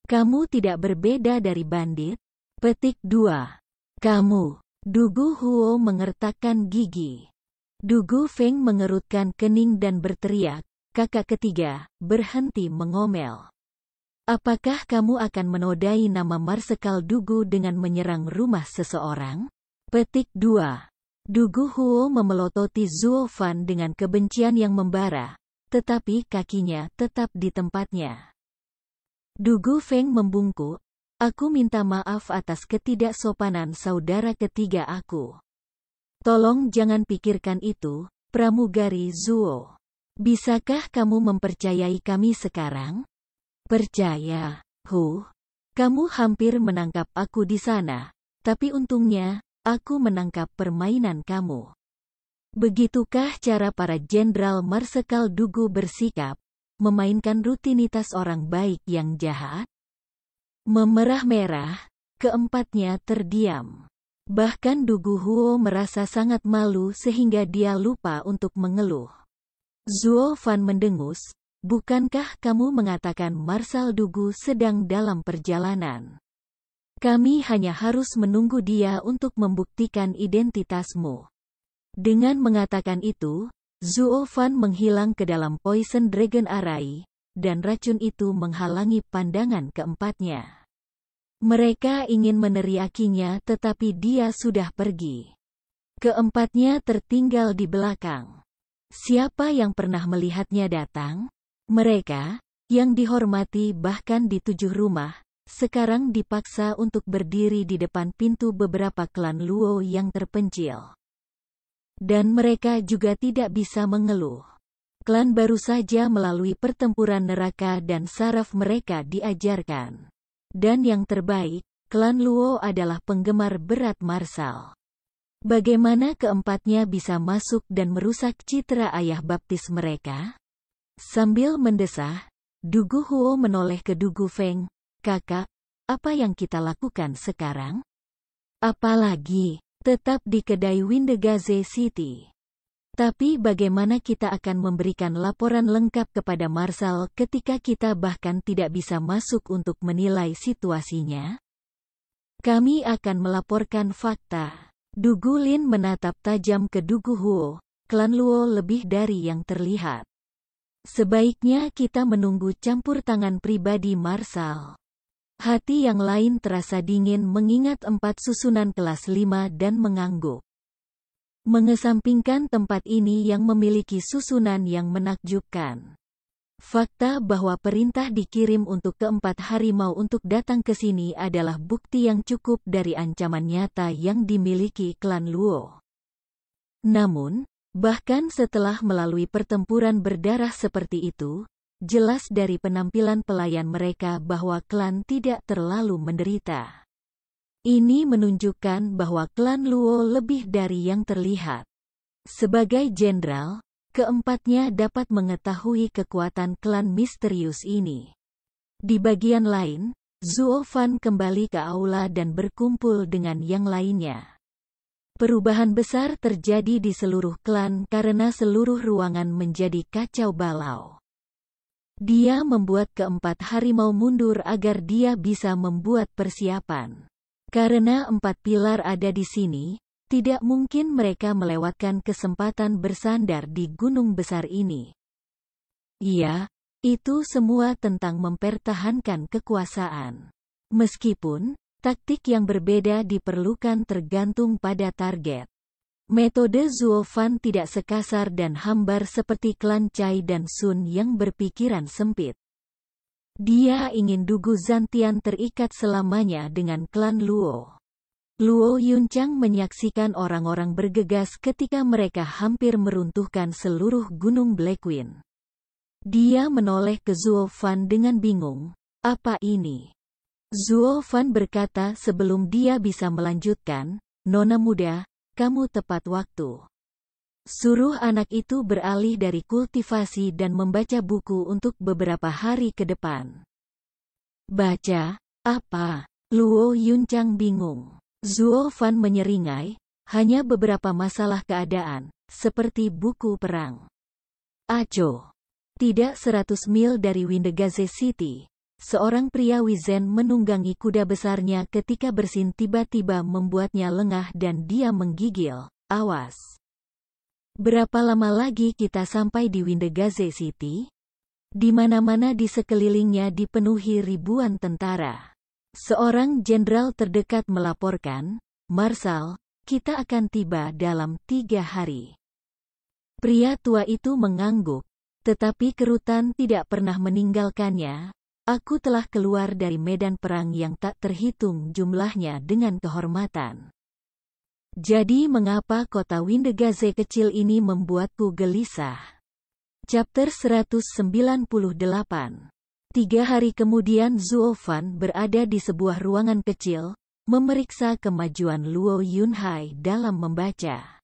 Kamu tidak berbeda dari bandit. Petik 2. Kamu. Dugu Huo mengertakkan gigi. Dugu Feng mengerutkan kening dan berteriak, kakak ketiga, berhenti mengomel. Apakah kamu akan menodai nama Marsekal Dugu dengan menyerang rumah seseorang? Petik 2. Dugu Huo memelototi Zuo Fan dengan kebencian yang membara, tetapi kakinya tetap di tempatnya. Dugu Feng membungkuk, aku minta maaf atas ketidaksopanan saudara ketiga aku. Tolong jangan pikirkan itu, pramugari Zuo. Bisakah kamu mempercayai kami sekarang? Percaya, kamu hampir menangkap aku di sana, tapi untungnya, aku menangkap permainan kamu. Begitukah cara para jenderal Marsekal Dugu bersikap, memainkan rutinitas orang baik yang jahat? Memerah-merah, keempatnya terdiam. Bahkan Dugu Huo merasa sangat malu sehingga dia lupa untuk mengeluh. Zuo Fan mendengus, bukankah kamu mengatakan Marsal Dugu sedang dalam perjalanan? Kami hanya harus menunggu dia untuk membuktikan identitasmu. Dengan mengatakan itu, Zuo Fan menghilang ke dalam Poison Dragon Array, dan racun itu menghalangi pandangan keempatnya. Mereka ingin meneriakinya tetapi dia sudah pergi. Keempatnya tertinggal di belakang. Siapa yang pernah melihatnya datang? Mereka, yang dihormati bahkan di 7 rumah, sekarang dipaksa untuk berdiri di depan pintu beberapa klan Luo yang terpencil. Dan mereka juga tidak bisa mengeluh. Klan baru saja melalui pertempuran neraka dan saraf mereka diajarkan. Dan yang terbaik, klan Luo adalah penggemar berat marsal. Bagaimana keempatnya bisa masuk dan merusak citra ayah baptis mereka? Sambil mendesah, Dugu Huo menoleh ke Dugu Feng. Kakak, apa yang kita lakukan sekarang? Apalagi, tetap di kedai Windegaze City. Tapi bagaimana kita akan memberikan laporan lengkap kepada Marsal ketika kita bahkan tidak bisa masuk untuk menilai situasinya? Kami akan melaporkan fakta. Dugu Lin menatap tajam ke Dugu Huo, klan Luo lebih dari yang terlihat. Sebaiknya kita menunggu campur tangan pribadi Marsal. Hati yang lain terasa dingin mengingat 4 susunan kelas 5 dan mengangguk. Mengesampingkan tempat ini yang memiliki susunan yang menakjubkan. Fakta bahwa perintah dikirim untuk keempat harimau untuk datang ke sini adalah bukti yang cukup dari ancaman nyata yang dimiliki klan Luo. Namun, bahkan setelah melalui pertempuran berdarah seperti itu, jelas dari penampilan pelayan mereka bahwa klan tidak terlalu menderita. Ini menunjukkan bahwa klan Luo lebih dari yang terlihat. Sebagai jenderal, keempatnya dapat mengetahui kekuatan klan misterius ini. Di bagian lain, Zuo Fan kembali ke aula dan berkumpul dengan yang lainnya. Perubahan besar terjadi di seluruh klan karena seluruh ruangan menjadi kacau balau. Dia membuat keempat harimau mundur agar dia bisa membuat persiapan. Karena 4 pilar ada di sini, tidak mungkin mereka melewatkan kesempatan bersandar di gunung besar ini. Iya, Itu semua tentang mempertahankan kekuasaan. Meskipun, taktik yang berbeda diperlukan tergantung pada target. Metode Zuo Fan tidak sekasar dan hambar seperti klan Cai dan Sun yang berpikiran sempit. Dia ingin Dugu Zantian terikat selamanya dengan klan Luo. Luo Yunchang menyaksikan orang-orang bergegas ketika mereka hampir meruntuhkan seluruh gunung Blackwing. Dia menoleh ke Zuo Fan dengan bingung. Apa ini? Zuo Fan berkata sebelum dia bisa melanjutkan, Nona muda, kamu tepat waktu. Suruh anak itu beralih dari kultivasi dan membaca buku untuk beberapa hari ke depan. Baca? Apa? Luo Yunchang bingung. Zuo Fan menyeringai, hanya beberapa masalah keadaan, seperti buku perang. Aco. Tidak 100 mil dari Windegaze City, seorang pria wizen menunggangi kuda besarnya ketika bersin tiba-tiba membuatnya lengah dan dia menggigil. Awas. Berapa lama lagi kita sampai di Windegaze City? Di mana-mana di sekelilingnya dipenuhi ribuan tentara. Seorang jenderal terdekat melaporkan, Marshal, kita akan tiba dalam 3 hari. Pria tua itu mengangguk. Tetapi kerutan tidak pernah meninggalkannya. Aku telah keluar dari medan perang yang tak terhitung jumlahnya dengan kehormatan. Jadi mengapa kota Windegaze kecil ini membuatku gelisah? Chapter 198. 3 hari kemudian Zuo Fan berada di sebuah ruangan kecil, memeriksa kemajuan Luo Yunhai dalam membaca.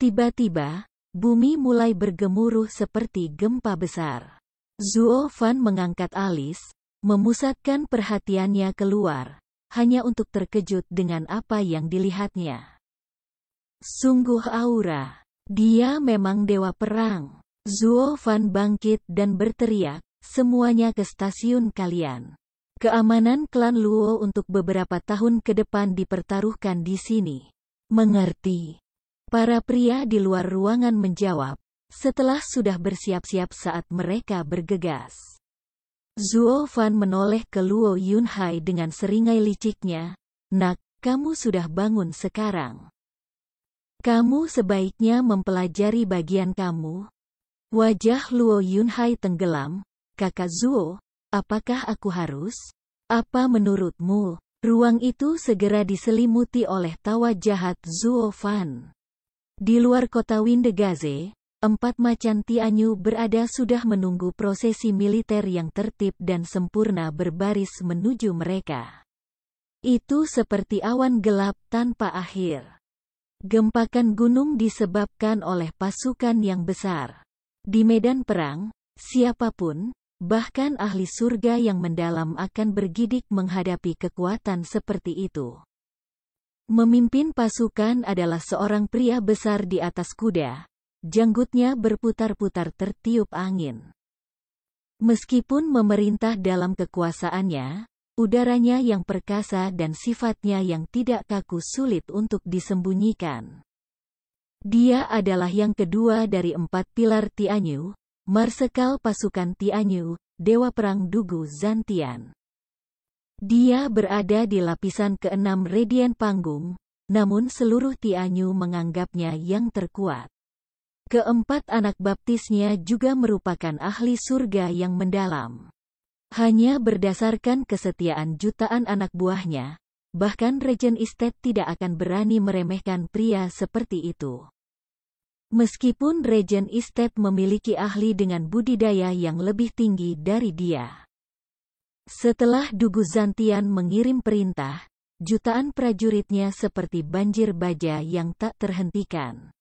Tiba-tiba, bumi mulai bergemuruh seperti gempa besar. Zuo Fan mengangkat alis, memusatkan perhatiannya keluar, hanya untuk terkejut dengan apa yang dilihatnya. Sungguh aura. Dia memang dewa perang. Zuo Fan bangkit dan berteriak, semuanya ke stasiun kalian. Keamanan klan Luo untuk beberapa tahun ke depan dipertaruhkan di sini. Mengerti? Para pria di luar ruangan menjawab, setelah sudah bersiap-siap saat mereka bergegas. Zuo Fan menoleh ke Luo Yunhai dengan seringai liciknya, Nak, kamu sudah bangun sekarang. Kamu sebaiknya mempelajari bagian kamu. Wajah Luo Yunhai tenggelam, Kakak Zuo, apakah aku harus? Apa menurutmu? Ruang itu segera diselimuti oleh tawa jahat Zuo Fan. Di luar kota Windegaze, 4 macan Tianyu berada sudah menunggu prosesi militer yang tertib dan sempurna berbaris menuju mereka. Itu seperti awan gelap tanpa akhir. Gempakan gunung disebabkan oleh pasukan yang besar. Di medan perang, siapapun, bahkan ahli surga yang mendalam akan bergidik menghadapi kekuatan seperti itu. Memimpin pasukan adalah seorang pria besar di atas kuda, janggutnya berputar-putar tertiup angin. Meskipun memerintah dalam kekuasaannya, udaranya yang perkasa dan sifatnya yang tidak kaku sulit untuk disembunyikan. Dia adalah yang kedua dari 4 pilar Tianyu, Marsekal pasukan Tianyu, Dewa Perang Dugu Zantian. Dia berada di lapisan ke-6 radian panggung, namun seluruh Tianyu menganggapnya yang terkuat. Keempat anak baptisnya juga merupakan ahli surga yang mendalam. Hanya berdasarkan kesetiaan jutaan anak buahnya, bahkan Regen Estate tidak akan berani meremehkan pria seperti itu. Meskipun Regen Estate memiliki ahli dengan budidaya yang lebih tinggi dari dia. Setelah Dugu Zantian mengirim perintah, jutaan prajuritnya seperti banjir baja yang tak terhentikan.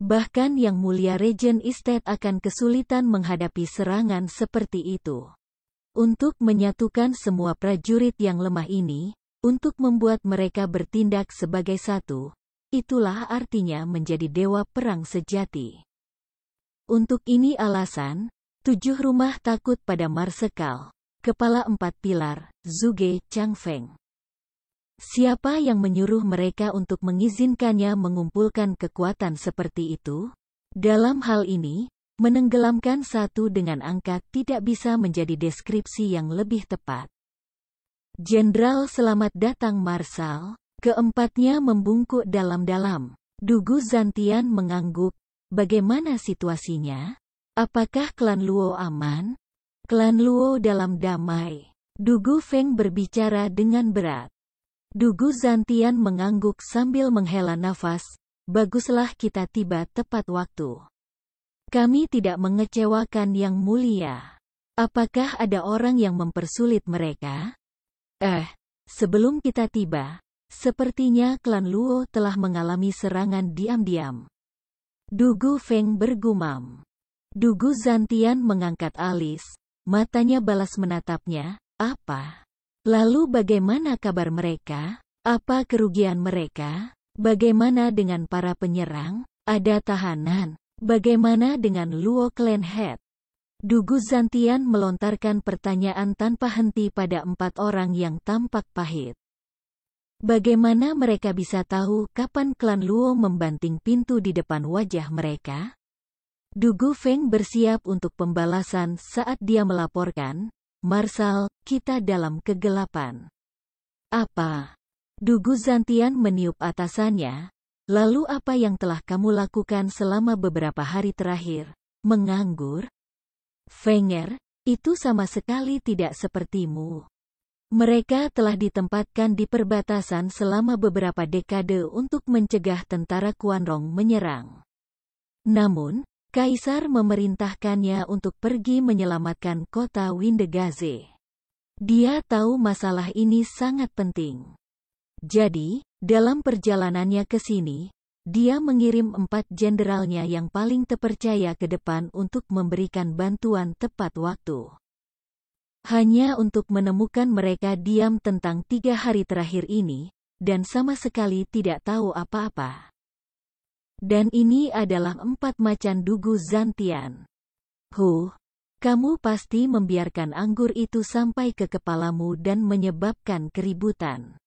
Bahkan Yang Mulia Regen Estate akan kesulitan menghadapi serangan seperti itu. Untuk menyatukan semua prajurit yang lemah ini, untuk membuat mereka bertindak sebagai satu, itulah artinya menjadi dewa perang sejati. Untuk ini alasan, 7 rumah takut pada Marsekal. Kepala 4 pilar, Zhuge Changfeng. Siapa yang menyuruh mereka untuk mengizinkannya mengumpulkan kekuatan seperti itu? Dalam hal ini, Menenggelamkan satu dengan angka tidak bisa menjadi deskripsi yang lebih tepat. Jenderal selamat datang Marsal. Keempatnya membungkuk dalam-dalam. Dugu Zantian mengangguk. Bagaimana situasinya? Apakah klan Luo aman? Klan Luo dalam damai. Dugu Feng berbicara dengan berat. Dugu Zantian mengangguk sambil menghela nafas. Baguslah kita tiba tepat waktu. Kami tidak mengecewakan Yang Mulia. Apakah ada orang yang mempersulit mereka? Sebelum kita tiba, sepertinya klan Luo telah mengalami serangan diam-diam. Dugu Feng bergumam. Dugu Zantian mengangkat alis, matanya balas menatapnya. Apa? Lalu bagaimana kabar mereka? Apa kerugian mereka? Bagaimana dengan para penyerang? Ada tahanan? Bagaimana dengan Luo Clan Head? Dugu Zantian melontarkan pertanyaan tanpa henti pada 4 orang yang tampak pahit. Bagaimana mereka bisa tahu kapan klan Luo membanting pintu di depan wajah mereka? Dugu Feng bersiap untuk pembalasan saat dia melaporkan, Marsal, kita dalam kegelapan. Apa? Dugu Zantian meniup atasannya. Lalu apa yang telah kamu lakukan selama beberapa hari terakhir? Menganggur? Fenger, itu sama sekali tidak sepertimu. Mereka telah ditempatkan di perbatasan selama beberapa dekade untuk mencegah tentara Quanrong menyerang. Namun, Kaisar memerintahkannya untuk pergi menyelamatkan kota Windegaze. Dia tahu masalah ini sangat penting. Jadi, dalam perjalanannya ke sini, dia mengirim 4 jenderalnya yang paling terpercaya ke depan untuk memberikan bantuan tepat waktu. Hanya untuk menemukan mereka diam tentang 3 hari terakhir ini, dan sama sekali tidak tahu apa-apa. Dan ini adalah 4 macan Dugu Zantian. Kamu pasti membiarkan anggur itu sampai ke kepalamu dan menyebabkan keributan.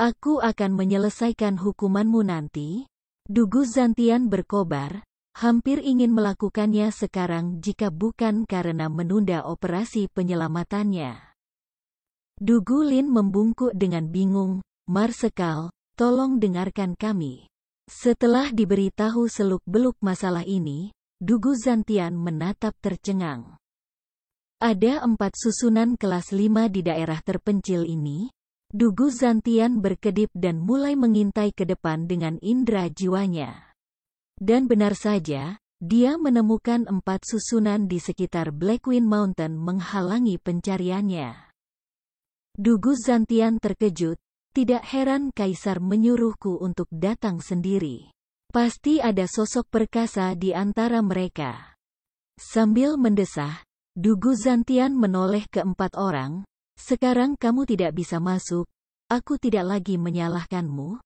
Aku akan menyelesaikan hukumanmu nanti. Dugu Zantian berkobar, hampir ingin melakukannya sekarang jika bukan karena menunda operasi penyelamatannya. Dugu Lin membungkuk dengan bingung, Marsekal, tolong dengarkan kami. Setelah diberitahu seluk-beluk masalah ini, Dugu Zantian menatap tercengang. Ada 4 susunan kelas 5 di daerah terpencil ini. Dugu Zantian berkedip dan mulai mengintai ke depan dengan indera jiwanya. Dan benar saja, dia menemukan 4 susunan di sekitar Blackwing Mountain menghalangi pencariannya. Dugu Zantian terkejut, tidak heran Kaisar menyuruhku untuk datang sendiri. Pasti ada sosok perkasa di antara mereka. Sambil mendesah, Dugu Zantian menoleh ke 4 orang. Sekarang kamu tidak bisa masuk, aku tidak lagi menyalahkanmu.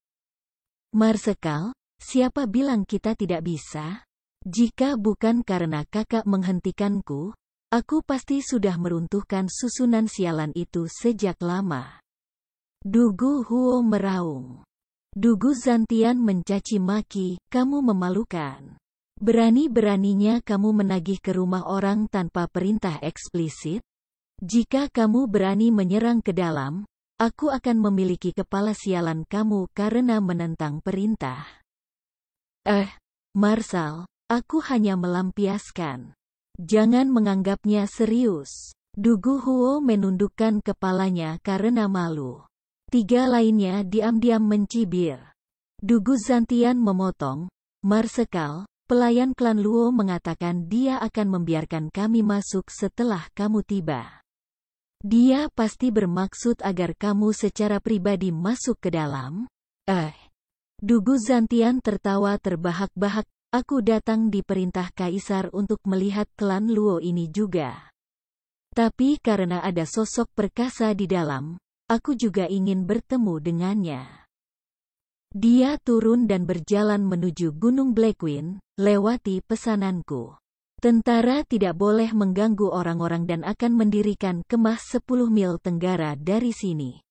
Marsekal, siapa bilang kita tidak bisa? Jika bukan karena kakak menghentikanku, aku pasti sudah meruntuhkan susunan sialan itu sejak lama. Dugu Huo meraung. Dugu Zantian mencaci maki, kamu memalukan. Berani-beraninya kamu menagih ke rumah orang tanpa perintah eksplisit? Jika kamu berani menyerang ke dalam, aku akan memiliki kepala sialan kamu karena menentang perintah. Marsal, aku hanya melampiaskan. Jangan menganggapnya serius. Dugu Huo menundukkan kepalanya karena malu. 3 lainnya diam-diam mencibir. Dugu Zantian memotong, Marsekal, pelayan klan Luo mengatakan dia akan membiarkan kami masuk setelah kamu tiba. Dia pasti bermaksud agar kamu secara pribadi masuk ke dalam. Dugu Zantian tertawa terbahak-bahak, aku datang di perintah Kaisar untuk melihat klan Luo ini juga. Tapi karena ada sosok perkasa di dalam, aku juga ingin bertemu dengannya. Dia turun dan berjalan menuju Gunung Blackwing, lewati pesananku. Tentara tidak boleh mengganggu orang-orang dan akan mendirikan kemah 10 mil tenggara dari sini.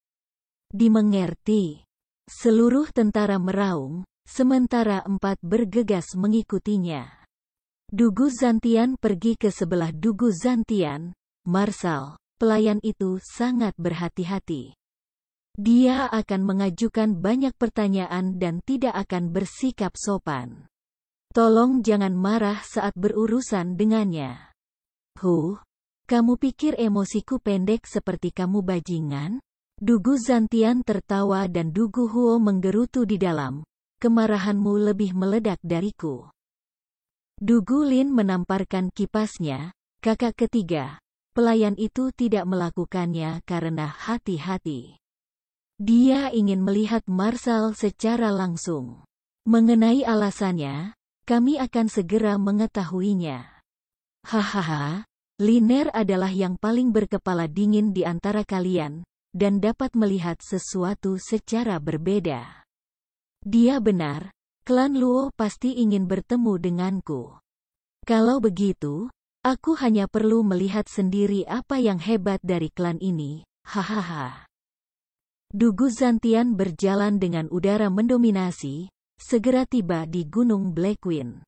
Dimengerti. Seluruh tentara meraung, sementara 4 bergegas mengikutinya. Dugu Zantian pergi ke sebelah Dugu Zantian. Marshal, pelayan itu sangat berhati-hati. Dia akan mengajukan banyak pertanyaan dan tidak akan bersikap sopan. Tolong jangan marah saat berurusan dengannya. Kamu pikir emosiku pendek seperti kamu bajingan? Dugu Zantian tertawa dan Dugu Huo menggerutu di dalam. Kemarahanmu lebih meledak dariku. Dugu Lin menamparkan kipasnya. Kakak ketiga, pelayan itu tidak melakukannya karena hati-hati. Dia ingin melihat Marshal secara langsung. Mengenai alasannya, kami akan segera mengetahuinya. Hahaha, Liner adalah yang paling berkepala dingin di antara kalian, dan dapat melihat sesuatu secara berbeda. Dia benar, klan Luo pasti ingin bertemu denganku. Kalau begitu, aku hanya perlu melihat sendiri apa yang hebat dari klan ini, hahaha. Dugu Zantian berjalan dengan udara mendominasi, segera tiba di Gunung Blackwing.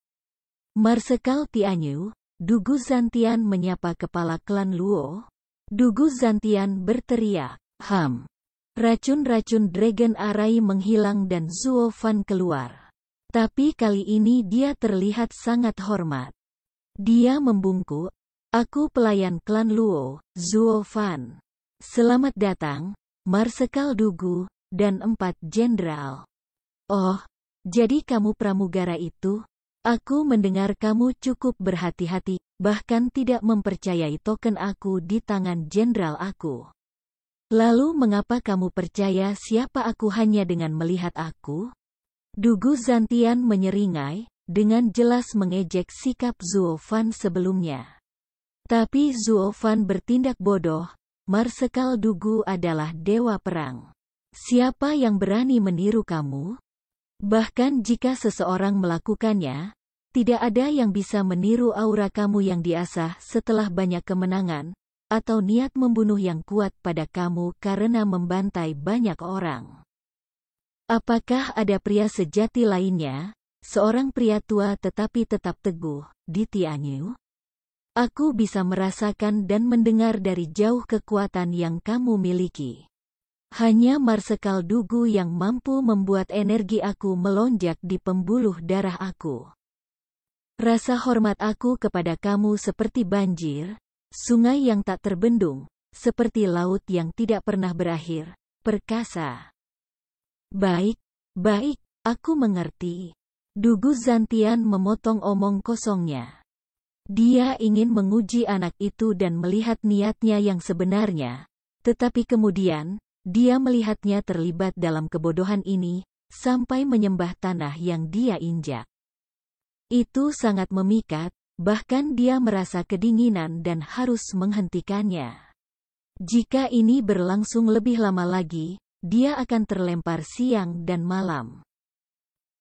Marsekal Tianyu, Dugu Zantian menyapa kepala klan Luo. Dugu Zantian berteriak, Racun-racun Dragon Array menghilang dan Zuo Fan keluar. Tapi kali ini dia terlihat sangat hormat. Dia membungkuk, aku pelayan klan Luo, Zuo Fan. Selamat datang, Marsekal Dugu, dan 4 jenderal. Oh, jadi kamu pramugara itu? Aku mendengar kamu cukup berhati-hati, bahkan tidak mempercayai token aku di tangan jenderal aku. Lalu mengapa kamu percaya siapa aku hanya dengan melihat aku? Dugu Zantian menyeringai, dengan jelas mengejek sikap Zuo Fan sebelumnya. Tapi Zuo Fan bertindak bodoh, Marsekal Dugu adalah dewa perang. Siapa yang berani meniru kamu? Bahkan jika seseorang melakukannya, tidak ada yang bisa meniru aura kamu yang diasah setelah banyak kemenangan, atau niat membunuh yang kuat pada kamu karena membantai banyak orang. Apakah ada pria sejati lainnya, seorang pria tua tetapi tetap teguh, di Tianyu? Aku bisa merasakan dan mendengar dari jauh kekuatan yang kamu miliki. Hanya Marsekal Dugu yang mampu membuat energi aku melonjak di pembuluh darah aku. Rasa hormat aku kepada kamu seperti banjir, sungai yang tak terbendung, seperti laut yang tidak pernah berakhir, perkasa. Baik, aku mengerti. Dugu Zantian memotong omong kosongnya. Dia ingin menguji anak itu dan melihat niatnya yang sebenarnya, tetapi kemudian, dia melihatnya terlibat dalam kebodohan ini, sampai menyembah tanah yang dia injak. Itu sangat memikat, bahkan dia merasa kedinginan dan harus menghentikannya. Jika ini berlangsung lebih lama lagi, dia akan terlempar siang dan malam.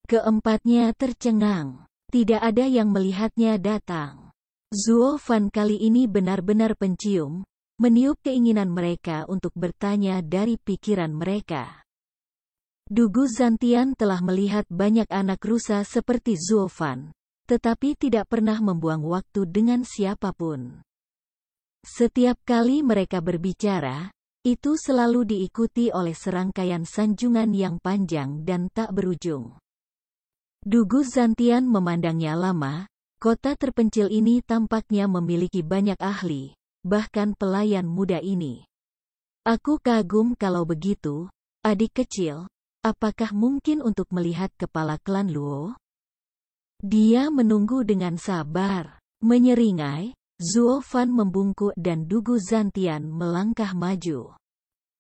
Keempatnya tercengang. Tidak ada yang melihatnya datang. Zuo Fan kali ini benar-benar pencium, meniup keinginan mereka untuk bertanya dari pikiran mereka. Dugu Zantian telah melihat banyak anak rusa seperti Zuo Fan, tetapi tidak pernah membuang waktu dengan siapapun. Setiap kali mereka berbicara, itu selalu diikuti oleh serangkaian sanjungan yang panjang dan tak berujung. Dugu Zantian memandangnya lama, kota terpencil ini tampaknya memiliki banyak ahli, bahkan pelayan muda ini. Aku kagum kalau begitu, adik kecil, apakah mungkin untuk melihat kepala klan Luo? Dia menunggu dengan sabar. Menyeringai, Zuo Fan membungkuk dan Dugu Zantian melangkah maju.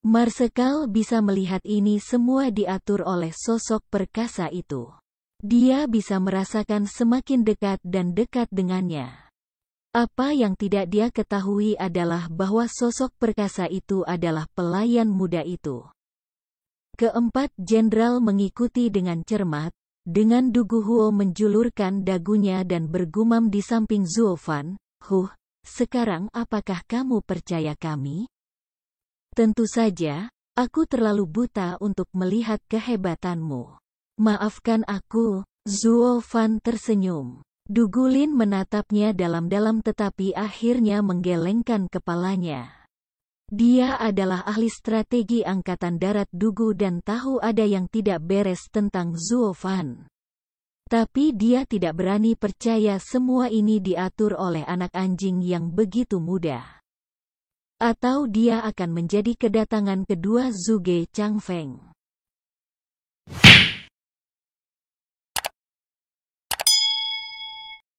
Marsekal bisa melihat ini semua diatur oleh sosok perkasa itu. Dia bisa merasakan semakin dekat dan dekat dengannya. Apa yang tidak dia ketahui adalah bahwa sosok perkasa itu adalah pelayan muda itu. Keempat jenderal mengikuti dengan cermat, dengan Dugu Huo menjulurkan dagunya dan bergumam di samping Zuo Fan, sekarang apakah kamu percaya kami? Tentu saja, aku terlalu buta untuk melihat kehebatanmu. Maafkan aku, Zuo Fan tersenyum. Dugulin menatapnya dalam-dalam tetapi akhirnya menggelengkan kepalanya. Dia adalah ahli strategi Angkatan Darat Dugu dan tahu ada yang tidak beres tentang Zuo Fan. Tapi dia tidak berani percaya semua ini diatur oleh anak anjing yang begitu mudah. Atau dia akan menjadi kedatangan kedua Zhuge Changfeng.